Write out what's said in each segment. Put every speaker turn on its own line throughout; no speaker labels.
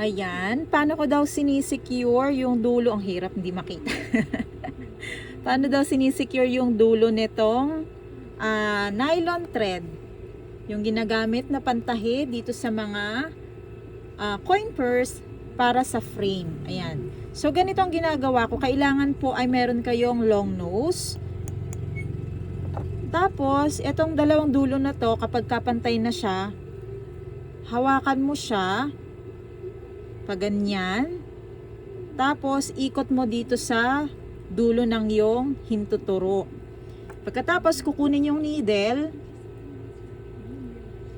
Ayan, paano ko daw sinisecure yung dulo? Ang hirap, hindi makita. Paano daw sinisecure yung dulo nitong nylon thread? Yung ginagamit na pantahi dito sa mga coin purse para sa frame. Ayan. So, ganito ang ginagawa ko. Kailangan po ay meron kayong long nose. Tapos, itong dalawang dulo na to, kapag kapantay na siya, hawakan mo siya paganyan. Tapos, ikot mo dito sa dulo ng iyong hintuturo. Pagkatapos, kukunin yung needle,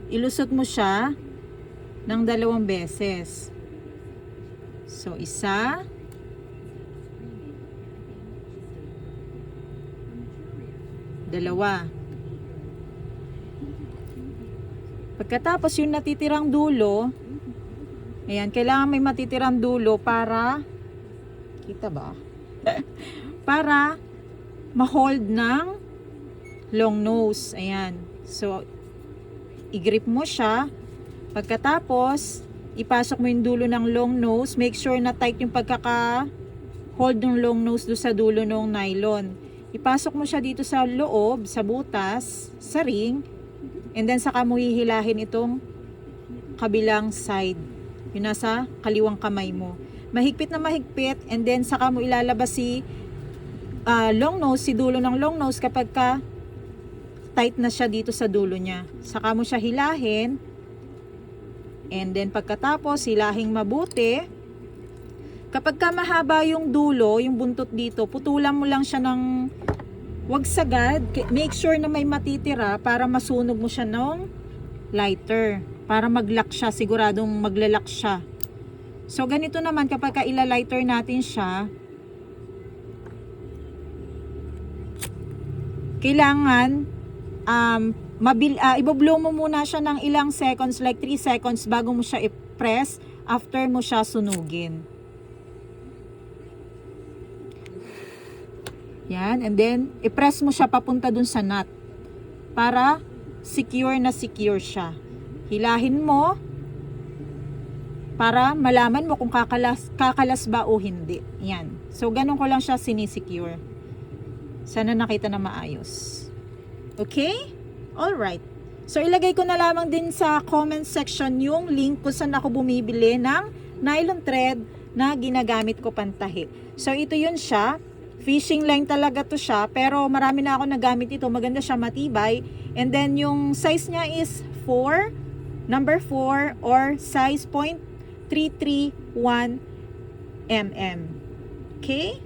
ilusot mo siya ng 2 beses. So, 1, 2. Pagkatapos yung natitirang dulo, ayan, kailangan may matitirang dulo para, kita ba? Para ma-hold ng long nose. Ayan. So, i-grip mo siya. Pagkatapos, ipasok mo yung dulo ng long nose. Make sure na tight yung pagkaka-hold ng long nose do sa dulo ng nylon. Ipasok mo siya dito sa loob, sa butas, sa ring. And then, saka mo hihilahin itong kabilang side. Yung nasa kaliwang kamay mo. Mahigpit na mahigpit. And then, saka mo ilalabas si long nose, si dulo ng long nose kapag ka tight na siya dito sa dulo niya. Saka mo siya hilahin. And then, pagkatapos, hilahing mabuti. Kapag ka mahaba yung dulo, yung buntot dito, putulan mo lang siya ng wag sagad. Make sure na may matitira para masunog mo siya ng lighter. Para mag-lock siya, siguradong maglalak siya. So, ganito naman kapag ka ila-lighter natin siya, kailangan i-blow mo muna siya ng ilang seconds, like 3 seconds bago mo siya i-press after mo siya sunugin. Yan, and then i-press mo siya papunta dun sa nut para secure na secure siya. Hilahin mo para malaman mo kung kakalas ba o hindi. Yan. So, ganun ko lang siya sinisecure. Sana nakita na maayos. Okay? Alright. So, ilagay ko na lamang din sa comment section yung link kung saan ako bumibili ng nylon thread na ginagamit ko pantahi. So, ito yun siya. Fishing line talaga to siya. Pero marami na ako nagamit ito. Maganda siya, matibay. And then, yung size niya is 4, number 4, or size .331 mm. Okay?